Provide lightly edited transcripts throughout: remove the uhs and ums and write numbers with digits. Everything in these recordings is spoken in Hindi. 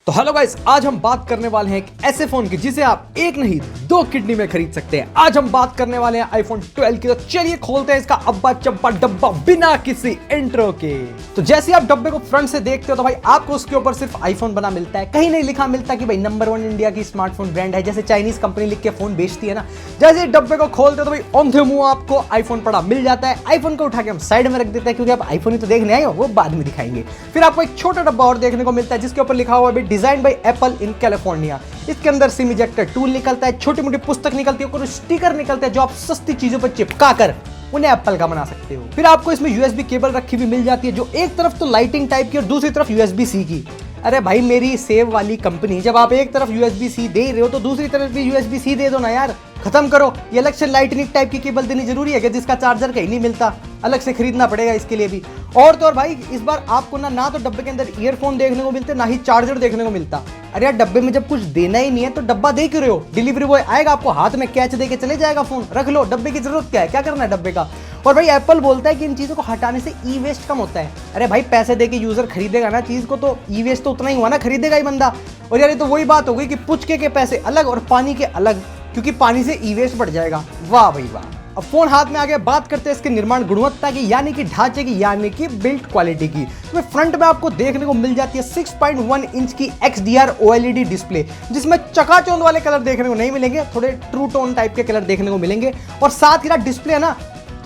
तो हेलो गाइस, आज हम बात करने वाले हैं एक ऐसे फोन की जिसे आप एक नहीं दो किडनी में खरीद सकते हैं। आज हम बात करने वाले हैं आईफोन 12 की। तो चलिए खोलते हैं इसका अब्बा चब्बा डब्बा बिना किसी इंट्रो के। तो जैसे आप डब्बे को फ्रंट से देखते हो तो भाई आपको उसके ऊपर सिर्फ आईफोन बना मिलता है, कहीं नहीं लिखा मिलता कि भाई नंबर 1 इंडिया की स्मार्टफोन ब्रांड है, जैसे चाइनीज कंपनी लिख के फोन बेचती है ना। जैसे डब्बे को खोलते हो तो भाई औंधे मुंह आपको आईफोन पड़ा मिल जाता है। आईफोन को उठा के हम साइड में रख देते हैं क्योंकि आप आईफोन ही तो देखने आए हो, वो बाद में दिखाएंगे। फिर आपको एक छोटा डब्बा और देखने को मिलता है जिसके ऊपर लिखा हुआ है design by apple in California. इसके अंदर सिम इजेक्टर टूल निकलता है, छोटी मोटी पुस्तक निकलती है, कुछ स्टिकर निकलते हैं जो आप सस्ती चीजों पर चिपका कर उन्हें एप्पल का बना सकते हो। फिर आपको इसमें यूएसबी केबल रखी हुई मिल जाती है जो एक तरफ तो लाइटिंग टाइप की और दूसरी तरफ यूएसबी सी की। अरे भाई मेरी सेव वाली कंपनी, जब आप एक तरफ यूएसबी सी दे रहे हो तो दूसरी तरफ भी यूएसबी सी दे दो ना यार, खत्म करो। ये अलग से लाइटनिंग टाइप की केबल देनी जरूरी है कि जिसका चार्जर कहीं नहीं मिलता, अलग से खरीदना पड़ेगा इसके लिए भी। और तो और भाई इस बार आपको ना तो डब्बे के अंदर ईयरफोन देखने को मिलते, ना ही चार्जर देखने को मिलता। अरे यार डब्बे में जब कुछ देना ही नहीं है तो डब्बा दे क्यों रहे हो? डिलीवरी बॉय आएगा आपको हाथ में कैच दे के चले जाएगा, फोन रख लो, डब्बे की जरूरत क्या है, क्या करना है डब्बे का। और भाई एप्पल बोलता है कि इन चीजों को हटाने से ई वेस्ट कम होता है। अरे भाई पैसे दे के यूजर खरीदेगा ना चीज को तो ई वेस्ट तो उतना ही हुआ ना, खरीदेगा ही बंदा। और यार ये तो वही बात हो गई कि पुचके के पैसे अलग और पानी के अलग, क्योंकि पानी से ई वेस्ट बढ़ जाएगा। वाह भाई वाह। अब फोन हाथ में आ गया, बात करते हैं इसके निर्माण गुणवत्ता की, यानी कि ढांचे की, यानी कि बिल्ड क्वालिटी की। तो फ्रंट में आपको देखने को मिल जाती है 6.1 इंच की XDR OLED डिस्प्ले, जिसमें चकाचौंध वाले कलर देखने को नहीं मिलेंगे, थोड़े ट्रू टोन टाइप के कलर देखने को मिलेंगे। और साथ ही डिस्प्ले है ना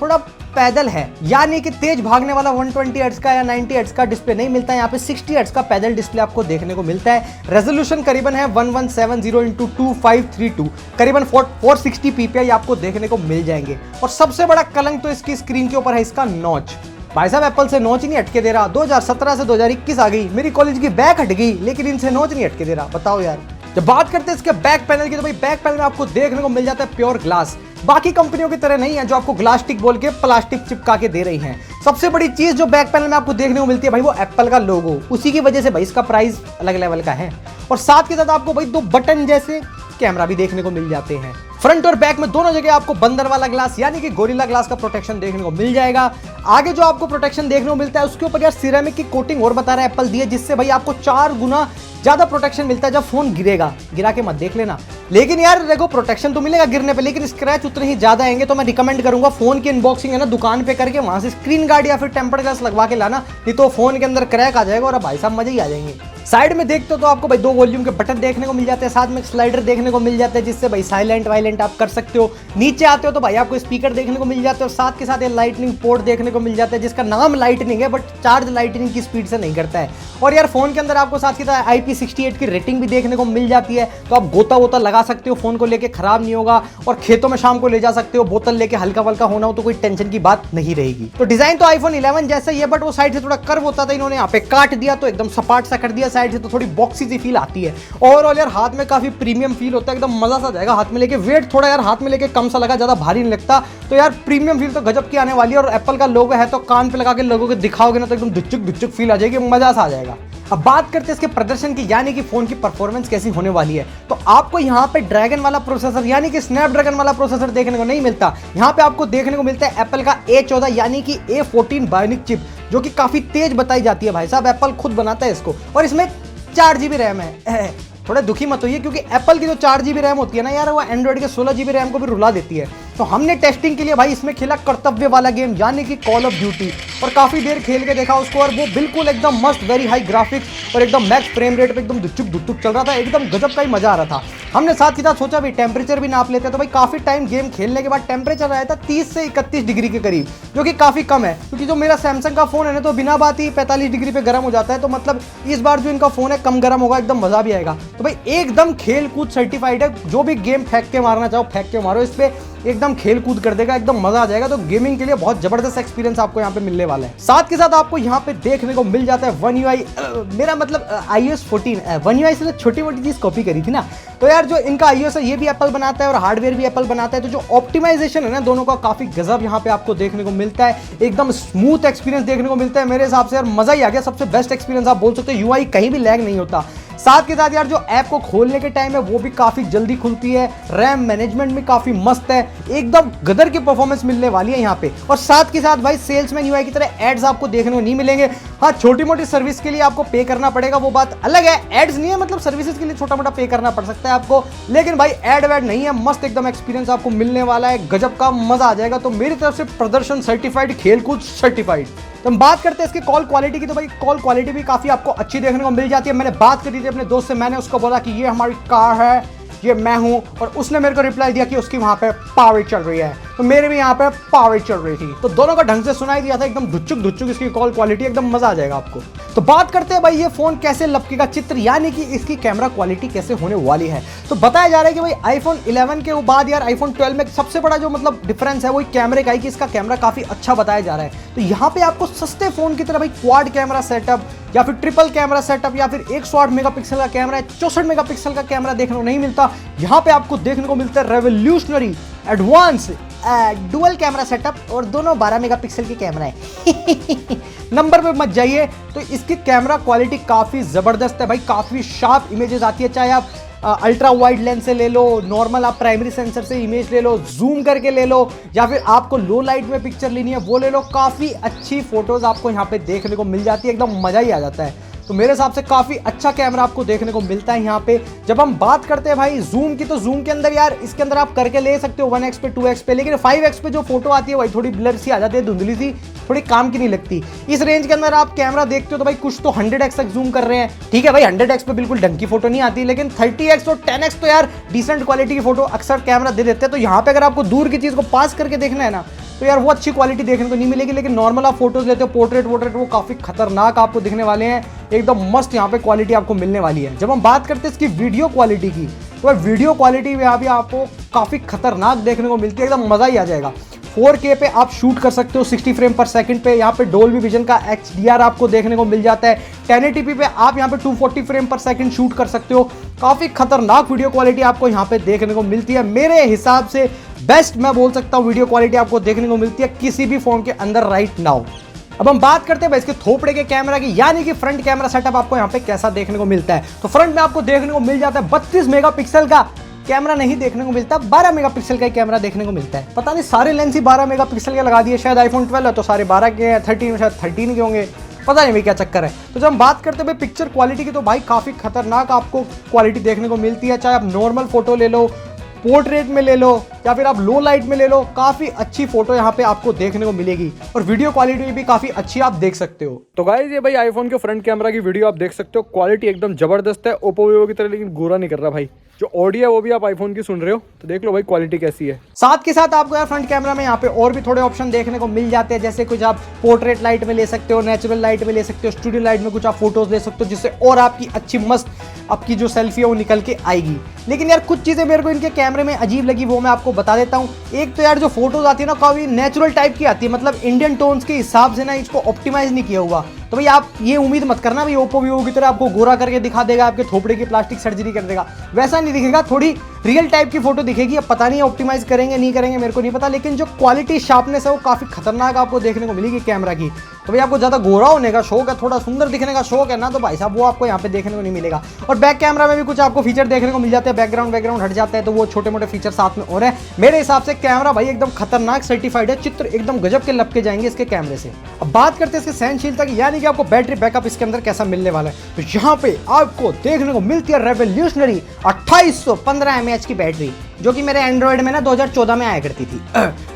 थोड़ा पैदल है, यानी कि तेज भागने वाला 120 हर्ट्ज का या 90 हर्ट्ज का डिस्प्ले नहीं मिलता है, यहाँ पे 60 हर्ट्ज का पैदल डिस्प्ले आपको देखने को मिलता है। रेजोल्यूशन करीबन है 1170x2532, करीबन 460 ppi आपको देखने को मिल जाएंगे। और सबसे बड़ा कलंक तो इसकी स्क्रीन के ऊपर है इसका नॉच। भाई साहब एप्पल से नॉच ही नहीं हटके दे रहा। 2017 से 2021 आ गई, मेरी कॉलेज की बैक हट गई लेकिन इनसे नॉच नहीं हटके दे रहा। बताओ यार। जब बात करते हैं इसके बैक पैनल की तो भाई बैक पैनल में आपको देखने को मिल जाता है प्योर ग्लास। बाकी कंपनियों की तरह नहीं है जो आपको ग्लास्टिक बोल के प्लास्टिक चिपका के दे रही हैं। सबसे बड़ी चीज जो बैक पैनल में आपको देखने को मिलती है भाई वो एप्पल का लोगो, उसी की वजह से भाई इसका प्राइस अलग लेवल का है। और साथ के साथ आपको भाई 2 बटन जैसे कैमरा भी देखने को मिल जाते हैं। फ्रंट और बैक में दोनों जगह आपको बंदर वाला ग्लास यानी कि गोरिल्ला ग्लास का प्रोटेक्शन देखने को मिल जाएगा। आगे जो आपको प्रोटेक्शन देखने को मिलता है उसके ऊपर यार सिरेमिक की कोटिंग और बता रहा है एप्पल दी है, जिससे भाई आपको 4 गुना ज्यादा प्रोटेक्शन मिलता है जब फोन गिरेगा। गिरा के मत देख लेना, लेकिन यार देखो प्रोटेक्शन तो मिलेगा गिरने पे, लेकिन स्क्रैच उतने ही ज्यादा आएंगे। तो मैं रिकमेंड करूंगा फोन की अनबॉक्सिंग है ना दुकान पे करके वहां से स्क्रीन गार्ड या फिर टेम्पर्ड ग्लास लगवा के लाना, नहीं तो फोन के अंदर क्रैक आ जाएगा और भाई साहब मजे ही आ जाएंगे। साइड में देखते हो तो आपको भाई 2 वॉल्यूम के बटन देखने को मिल जाते हैं, साथ में स्लाइडर देखने को मिल जाता है जिससे भाई साइलेंट वाइलेंट आप कर सकते हो। नीचे आते हो तो भाई आपको स्पीकर देखने को मिल जाते हैं और साथ के साथ ये लाइटनिंग पोर्ट देखने को मिल जाता है जिसका नाम लाइटनिंग है बट चार्ज लाइटनिंग की स्पीड से नहीं करता है। और यार फोन के अंदर आपको साथ के साथ IP68 की रेटिंग भी देखने को मिल जाती है, तो आप गोता वोता लगा सकते हो, फोन को लेके खराब नहीं होगा और खेतों में शाम को ले जा सकते हो, बोतल लेके हल्का वल्का होना हो तो कोई टेंशन की बात नहीं रहेगी। तो डिजाइन तो आईफोन 11 जैसा ही है बट वो साइड से थोड़ा कर्व होता था, इन्होंने यहाँ पे काट दिया तो एकदम सपाट सा कर दिया साइड से, तो थोड़ी बॉक्सी सी फील आती है। ओवरऑल यार हाथ में काफी प्रीमियम फील होता है, एकदम मजा सा जाएगा हाथ में लेके। वेट थोड़ा यार हाथ में लेके कम सा लगा, ज्यादा भारी नहीं लगता, तो यार प्रीमियम फील तो गजब की आने वाली है। और एप्पल का लोगो है तो कान पे लगा के लोगों को दिखाओगे ना तो एकदम दुचुक दुचुक फील आ जाएगी, मजा सा आ जाएगा। अब बात करते हैं इसके प्रदर्शन की, यानी कि फोन की परफॉर्मेंस कैसी होने वाली है। तो आपको यहाँ पे ड्रैगन वाला प्रोसेसर यानी कि स्नैपड्रैगन वाला प्रोसेसर देखने को नहीं मिलता, यहाँ पे आपको देखने को मिलता है एप्पल का A14 यानी कि A14 बायोनिक चिप, जो कि काफी तेज बताई जाती है। भाई साहब एप्पल खुद बनाता है इसको, और इसमें 4 GB रैम है। थोड़ा दुखी मत होइए क्योंकि एप्पल की जो 4 GB रैम होती है ना यार, वो एंड्रॉइड के 16 GB रैम को भी रुला देती है। तो हमने टेस्टिंग के लिए भाई इसमें खेला कर्तव्य वाला गेम यानी कि कॉल ऑफ ड्यूटी, और काफी देर खेल के देखा उसको, और वो बिल्कुल एकदम मस्त, वेरी हाई ग्राफिक्स और एकदम मैक्स फ्रेम रेट पे एकदम दुचुक दुचुक चल रहा था, एकदम गजब का ही मजा आ रहा था। हमने साथ ही साथ सोचा भाई टेम्परेचर भी नाप लेते हैं, तो भाई काफी टाइम गेम खेलने के बाद टेम्परेचर आया था 30 से 31 डिग्री के करीब, जो कि काफी कम है क्योंकि जो मेरा सैमसंग का फोन है ना तो बिना बात ही 45 डिग्री पे गर्म हो जाता है। तो मतलब इस बार जो इनका फोन है कम गर्म होगा, एकदम मजा भी आएगा। तो भाई एकदम खेल कूद सर्टिफाइड है, जो भी गेम फेंक के मारना चाहो फेंक के मारो, इस पे एकदम खेल कूद कर देगा, एकदम मजा आ जाएगा। तो गेमिंग के लिए बहुत जबरदस्त एक्सपीरियंस आपको यहाँ पे मिलने वाला है। साथ के साथ आपको यहाँ पे देखने को मिल जाता है One UI, मेरा मतलब iOS 14 One UI से तो छोटी मोटी चीज कॉपी करी थी ना, तो यार जो इनका iOS है ये भी एप्पल बनाता है और हार्डवेयर भी एप्पल बनाता है, तो जो ऑप्टिमाइजेशन है ना दोनों का काफी गजब यहाँ पे आपको देखने को मिलता है, एकदम स्मूथ एक्सपीरियंस देखने को मिलता है। मेरे हिसाब से यार मजा ही आ गया, सबसे बेस्ट एक्सपीरियंस आप बोल सकते हो। UI कहीं भी लैग नहीं होता, साथ के साथ यार जो ऐप को खोलने के टाइम है वो भी काफी जल्दी खुलती है, रैम मैनेजमेंट भी काफी मस्त है, एकदम गदर की परफॉर्मेंस मिलने वाली है यहाँ पे। और साथ के साथ भाई सेल्समैन यूआई की तरह एड्स आपको देखने को नहीं मिलेंगे। हाँ, छोटी मोटी सर्विस के लिए आपको पे करना पड़ेगा, वो बात अलग है, एड्स नहीं है, मतलब सर्विसेज के लिए छोटा मोटा पे करना पड़ सकता है आपको, लेकिन भाई एड वैड नहीं है। मस्त एकदम एक्सपीरियंस आपको मिलने वाला है, गजब का मजा आ जाएगा। तो मेरी तरफ से प्रदर्शन सर्टिफाइड, खेलकूद सर्टिफाइड। तो हम बात करते हैं इसकी कॉल क्वालिटी की, तो भाई कॉल क्वालिटी भी काफी आपको अच्छी देखने को मिल जाती है। मैंने बात करी थी अपने दोस्त से, मैंने उसको बोला कि ये हमारी कार है, ये मैं हूं, और उसने मेरे को रिप्लाई दिया कि उसकी वहां पे पावर चल रही है, तो मेरे भी यहाँ पे पावर चल रही थी। तो दोनों का ढंग से सुनाई दिया था, एकदम धुच्चुक धुच्चुक इसकी कॉल क्वालिटी, एकदम मजा आ जाएगा आपको। तो बात करते हैं भाई ये फोन कैसे लपकेगा चित्र, यानी कि इसकी कैमरा क्वालिटी कैसे होने वाली है। तो बताया जा रहा है कि भाई आईफोन 11 के बाद यार आईफोन 12 में सबसे बड़ा जो मतलब डिफरेंस है वो कैमरे का ही, कि इसका कैमरा काफी अच्छा बताया जा रहा है। तो यहाँ पे आपको सस्ते फोन की तरह भाई क्वाड कैमरा सेटअप या फिर ट्रिपल कैमरा सेटअप या फिर 108 मेगापिक्सल का कैमरा, 64 मेगापिक्सल का कैमरा देखने को नहीं मिलता। यहाँ पे आपको देखने को मिलता है revolutionary advance dual camera setup, और दोनों 12 मेगापिक्सल की कैमरा है। नंबर पे मत जाइए। तो इसकी कैमरा क्वालिटी काफी जबरदस्त है भाई, काफी शार्प इमेजेस आती है, चाहे आप अल्ट्रा वाइड लेंस से ले लो, नॉर्मल आप प्राइमरी सेंसर से इमेज ले लो, जूम करके ले लो, या फिर आपको लो लाइट में पिक्चर लेनी है वो ले लो, काफ़ी अच्छी फोटोज़ आपको यहाँ पे देखने को मिल जाती है, एकदम मज़ा ही आ जाता है। तो मेरे हिसाब से काफ़ी अच्छा कैमरा आपको देखने को मिलता है यहाँ पे। जब हम बात करते हैं भाई जूम की, तो जूम के अंदर यार इसके अंदर आप करके ले सकते हो 1x पे 2x पे, लेकिन 5x पे जो फोटो आती है वही थोड़ी ब्लर सी आ जाती है, धुंधली सी, थोड़ी काम की नहीं लगती। इस रेंज के अंदर आप कैमरा देखते हो तो भाई कुछ तो 100x तक जूम कर रहे हैं, ठीक है भाई 100x पे बिल्कुल ढंग की फोटो नहीं आती, लेकिन 30x और 10x तो यार डिसेंट क्वालिटी की फोटो अक्सर कैमरा दे देते हैं। तो यहाँ पे अगर आपको दूर की चीज़ को पास करके देखना है ना, तो यार वो अच्छी क्वालिटी देखने को नहीं मिलेगी, लेकिन नॉर्मल आप फोटोज लेते हो पोर्ट्रेट वो काफ़ी खतरनाक आपको दिखने वाले हैं, एकदम मस्त यहाँ पे क्वालिटी आपको मिलने वाली है। जब हम बात करते हैं इसकी वीडियो क्वालिटी की, तो वीडियो क्वालिटी में यहाँ भी आपको काफ़ी खतरनाक देखने को मिलती है, एकदम मज़ा ही आ जाएगा। 4K पे आप शूट कर सकते हो 60 फ्रेम पर सेकंड पे, यहाँ पे डोल्बी विजन का HDR आपको देखने को मिल जाता है। 1080p पे आप यहाँ पे 240 फ्रेम पर सेकंड शूट कर सकते हो, काफ़ी खतरनाक वीडियो क्वालिटी आपको यहाँ पे देखने को मिलती है। मेरे हिसाब से बेस्ट मैं बोल सकता हूँ वीडियो क्वालिटी आपको देखने को मिलती है किसी भी फोन के अंदर राइट नाउ। अब हम बात करते हैं भाई इसके थोपड़े के कैमरा की, यानी कि फ्रंट कैमरा सेटअप आपको यहाँ पे कैसा देखने को मिलता है। तो फ्रंट में आपको देखने को मिल जाता है 32 मेगापिक्सल का कैमरा नहीं देखने को मिलता, 12 मेगापिक्सल का कैमरा देखने को मिलता है। पता नहीं सारे लेंस ही 12 मेगापिक्सल के लगा दिए, शायद आईफोन 12 है तो सारे 12 के हैं, 13 शायद 13 के होंगे, पता नहीं भाई क्या चक्कर है। तो जब हम बात करते हैं भाई पिक्चर क्वालिटी की, तो भाई काफ़ी खतरनाक आपको क्वालिटी देखने को मिलती है, चाहे आप नॉर्मल फोटो ले लो, पोर्ट्रेट में ले लो, या फिर आप लो लाइट में ले लो, काफ़ी अच्छी फोटो यहाँ पे आपको देखने को मिलेगी, और वीडियो क्वालिटी भी काफ़ी अच्छी आप देख सकते हो। तो गाइस ये भाई आईफोन के फ्रंट कैमरा की वीडियो आप देख सकते हो, क्वालिटी एकदम जबरदस्त है, ओप्पो वीवो की तरह लेकिन गोरा नहीं कर रहा भाई। जो ऑडियो है वो भी आप आईफोन की सुन रहे हो, तो देख लो भाई क्वालिटी कैसी है। साथ के साथ आपको यार फ्रंट कैमरा में यहाँ पे और भी थोड़े ऑप्शन देखने को मिल जाते हैं, जैसे कुछ आप पोर्ट्रेट लाइट में ले सकते हो, नेचुरल लाइट में ले सकते हो, स्टूडियो लाइट में कुछ आप फोटोज ले सकते हो, जिससे और आपकी अच्छी मस्त आपकी जो सेल्फी है वो निकल के आएगी। लेकिन यार कुछ चीज़ें मेरे को इनके कैमरे में अजीब लगी, वो मैं आपको बता देता हूँ। एक तो यार जो फोटोज आती है ना काफ़ी नेचुरल टाइप की आती है, मतलब इंडियन टोन्स के हिसाब से ना इसको ऑप्टिमाइज नहीं किया हुआ। तो भाई आप ये उम्मीद मत करना भाई ओप्पो वीवो की तरह आपको गोरा करके दिखा देगा, आपके थोपड़े की प्लास्टिक सर्जरी कर देगा, वैसा नहीं दिखेगा, थोड़ी रियल टाइप की फोटो दिखेगी। अब पता नहीं ऑप्टिमाइज करेंगे नहीं करेंगे मेरे को नहीं पता, लेकिन जो क्वालिटी शार्पनेस है वो काफ़ी खतरनाक आपको देखने को मिलेगी कैमरा की। तो भाई आपको ज़्यादा गोरा होने का शौक है, थोड़ा सुंदर दिखने का शौक है ना, तो भाई साहब वो आपको यहाँ पे देखने को नहीं मिलेगा। और बैक कैमरा में भी कुछ आपको फीचर देखने को मिल जाते हैं, बैकग्राउंड हट जाता है, तो वो छोटे मोटे फीचर साथ में और है। मेरे हिसाब से कैमरा भाई एकदम खतरनाक सर्टिफाइड है, चित्र एकदम गजब के लपके जाएंगे इसके कैमरे से। अब बात करते हैं इसके सहनशीलता की, यानी कि आपको बैटरी बैकअप इसके अंदर कैसा मिलने वाला है। तो यहाँ पे आपको देखने को मिलती है रेवोल्यूशनरी 2815 mAh की बैटरी, जो कि मेरे एंड्रॉयड में ना 2014 में आया करती थी।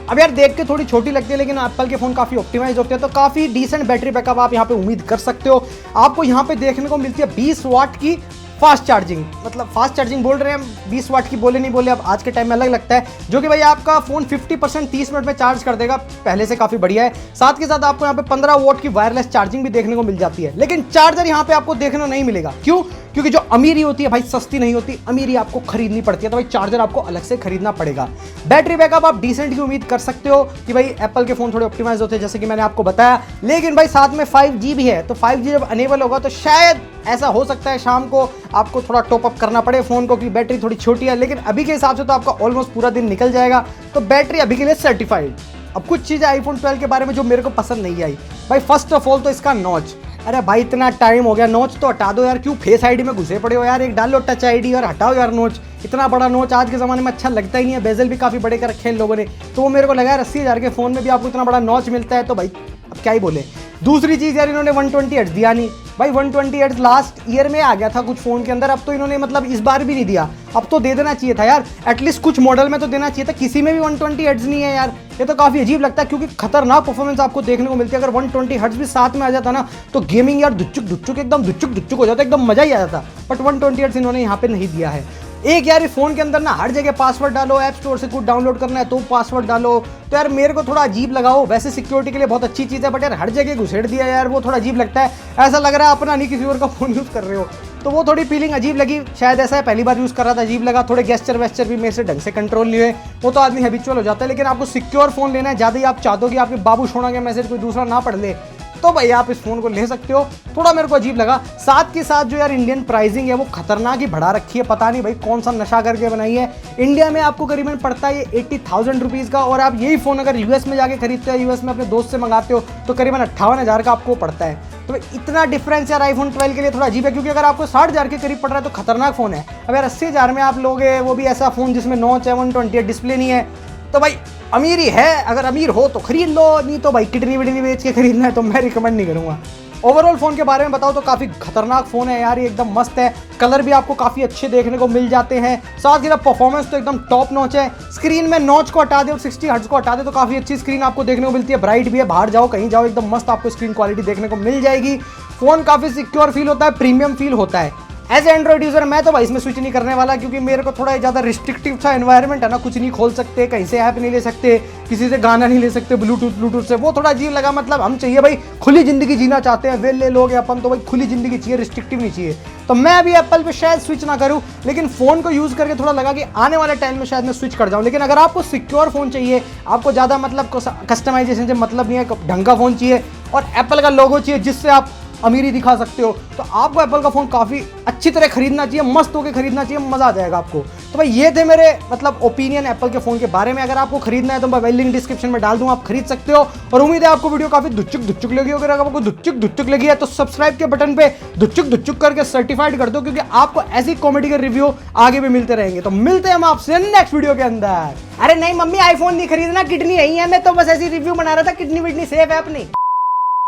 अब यार देख के थोड़ी छोटी लगती है, लेकिन एप्पल के फोन काफ़ी ऑप्टिमाइज होते हैं, तो काफ़ी डिसेंट बैटरी बैकअप आप यहाँ पे उम्मीद कर सकते हो। आपको यहाँ पे देखने को मिलती है 20 वाट की फास्ट चार्जिंग, मतलब फास्ट चार्जिंग बोल रहे हैं हम, 20 वाट की बोले नहीं बोले, अब आज के टाइम में अलग लगता है, जो कि भाई आपका फ़ोन 50% 30 मिनट में चार्ज कर देगा, पहले से काफ़ी बढ़िया है। साथ के साथ आपको यहाँ पे 15 वाट की वायरलेस चार्जिंग भी देखने को मिल जाती है, लेकिन चार्जर यहाँ पे आपको देखने को नहीं मिलेगा। क्यों? क्योंकि जो अमीरी होती है भाई सस्ती नहीं होती, अमीरी आपको खरीदनी पड़ती है, तो भाई चार्जर आपको अलग से खरीदना पड़ेगा। बैटरी बैकअप आप डिसेंट की उम्मीद कर सकते हो कि भाई एप्पल के फ़ोन थोड़े ऑप्टिमाइज होते हैं, जैसे कि मैंने आपको बताया, लेकिन भाई साथ में 5G भी है, तो 5G जब अनेबल होगा तो शायद ऐसा हो सकता है शाम को आपको थोड़ा टॉप अप करना पड़े फ़ोन को, कि बैटरी थोड़ी छोटी है, लेकिन अभी के हिसाब से तो आपका ऑलमोस्ट पूरा दिन निकल जाएगा, तो बैटरी अभी के लिए सर्टिफाइड। अब कुछ चीज़ें आईफोन 12 के बारे में जो मेरे को पसंद नहीं आई भाई, फर्स्ट ऑफ ऑल तो इसका नॉच, अरे भाई इतना टाइम हो गया, नोच तो हटा दो यार, क्यों फेस आईडी में घुसे पड़े हो यार, एक डालो टच आईडी और हटाओ यार नोच। इतना बड़ा नोच आज के ज़माने में अच्छा लगता ही नहीं है, बेजल भी काफ़ी बड़े कर रखे हैं इन लोगों ने। तो वो मेरे को लगा यार 80,000 के फ़ोन में भी आपको इतना बड़ा नोच मिलता है तो भाई अब क्या ही बोले। दूसरी चीज़ यार, इन्होंने 120 हर्ट्ज दिया नहीं भाई। 120 हर्ट्ज लास्ट ईयर में आ गया था कुछ फ़ोन के अंदर, अब तो इन्होंने मतलब इस बार भी नहीं दिया। अब तो दे देना चाहिए था यार, एटलीस्ट कुछ मॉडल में तो देना चाहिए था। किसी में भी 120 हर्ट्ज नहीं है यार, ये तो काफ़ी अजीब लगता है, क्योंकि खतरनाक परफॉर्मेंस आपको देखने को मिलती है। अगर 120 हर्ट्ज भी साथ में आ जाता ना तो गेमिंग यार दुच्चुक एकदम दुच्चुक हो जाता, एकदम मजा ही आ जाता। बट 120 हर्ट्ज इन्होंने यहाँ पे नहीं दिया है। एक यार फ़ोन के अंदर ना हर जगह पासवर्ड डालो, ऐप स्टोर से कुछ डाउनलोड करना है तो पासवर्ड डालो, तो यार मेरे को थोड़ा अजीब लगा। हो वैसे सिक्योरिटी के लिए बहुत अच्छी चीज़ है, बट यार हर जगह घुसेड़ दिया यार, वो थोड़ा अजीब लगता है। ऐसा लग रहा है अपना नहीं किसी और का फ़ोन यूज़ कर रहे हो, तो वो थोड़ी फीलिंग अजीब लगी। शायद ऐसा है पहली बार यूज़ कर रहा था, अजीब लगा। थोड़े गेस्चर वेस्चर भी मेरे से ढंग से कंट्रोल नहीं हुए, वो तो आदमी हैबिचुअल हो जाता है। लेकिन आपको सिक्योर फ़ोन लेना है, ज़्यादा ही आप चाहते हो कि आपके बाबू छोड़ा के मैसेज कोई दूसरा ना पढ़ ले, तो भाई आप इस फ़ोन को ले सकते हो। थोड़ा मेरे को अजीब लगा। साथ के साथ जो यार इंडियन प्राइसिंग है वो खतरनाक ही बढ़ा रखी है, पता नहीं भाई कौन सा नशा करके बनाई है। इंडिया में आपको करीबन पड़ता है ये 80,000 रुपीज़ का, और आप यही फ़ोन अगर यूएस में जाके खरीदते हो, यूएस में अपने दोस्त से मंगाते हो तो करीबन 58,000 का आपको पड़ता है। तो इतना डिफरेंस यार आईफोन 12 के लिए थोड़ा अजीब है, क्योंकि अगर आपको 60,000 के करीब पड़ रहा है तो खतरनाक फ़ोन है। अब यार 80,000 में आप लोगे, वो भी ऐसा फ़ोन जिसमें नॉच है, 120 डिस्प्ले नहीं है, तो भाई अमीर ही है। अगर अमीर हो तो खरीद लो, नहीं तो भाई किडनी विडनी बेच के खरीदना है तो मैं रिकमेंड नहीं करूँगा। ओवरऑल फ़ोन के बारे में बताओ तो काफ़ी खतरनाक फ़ोन है यार, ये एकदम मस्त है। कलर भी आपको काफ़ी अच्छे देखने को मिल जाते हैं, साथ ही परफॉर्मेंस तो एकदम टॉप नॉच है। स्क्रीन में नॉच को हटा दे और 60 हर्ट्ज को हटा दे तो काफ़ी अच्छी स्क्रीन आपको देखने को मिलती है। ब्राइट भी है, बाहर जाओ कहीं जाओ एकदम मस्त आपको स्क्रीन क्वालिटी देखने को मिल जाएगी। फ़ोन काफ़ी सिक्योर फील होता है, प्रीमियम फील होता है। एज एंड्रॉइड यूज़र मैं तो भाई इसमें स्विच नहीं करने वाला, क्योंकि मेरे को थोड़ा ज़्यादा रिस्ट्रिक्टिव सा एनवायरनमेंट है ना, कुछ नहीं खोल सकते, कहीं से ऐप नहीं ले सकते, किसी से गाना नहीं ले सकते ब्लूटूथ से, वो थोड़ा अजीब लगा। मतलब हम चाहिए भाई खुली ज़िंदगी जीना चाहते हैं, वेल ले लोग अपन, तो भाई खुली ज़िंदगी चाहिए, रिस्ट्रिक्टिव नहीं चाहिए। तो मैं अभी एप्पल पे शायद स्विच ना करूँ, लेकिन फ़ोन को यूज़ करके थोड़ा लगा कि आने वाले टाइम में शायद मैं स्विच कर जाऊँ। लेकिन अगर आपको सिक्योर फ़ोन चाहिए, आपको ज़्यादा मतलब कस्टमाइजेशन से मतलब नहीं है, ढंग का फ़ोन चाहिए और एप्पल का लोगो चाहिए जिससे आप अमीरी दिखा सकते हो, तो आपको एप्पल का फ़ोन काफ़ी अच्छी तरह खरीदना चाहिए, मस्त होकर खरीदना चाहिए, मज़ा आ जाएगा आपको। तो भाई ये थे मेरे मतलब ओपिनियन एप्पल के फ़ोन के बारे में। अगर आपको खरीदना है तो मैं लिंक डिस्क्रिप्शन में डाल दूँ, आप खरीद सकते हो। और उम्मीद है आपको वीडियो काफ़ी दुच्चुक लगी। अगर आपको दुच्चुक लगी है तो सब्सक्राइब के बटन पे दुच्चुक करके सर्टिफाइड कर दो, क्योंकि आपको ऐसी कॉमेडी के रिव्यू आगे भी मिलते रहेंगे। तो मिलते हैं हम आपसे नेक्स्ट वीडियो के अंदर। अरे नहीं मम्मी, आईफोन नहीं खरीदना, किडनी यही है, मैं तो बस ऐसी रिव्यू बना रहा था, किडनी विडनी सेफ है अपनी।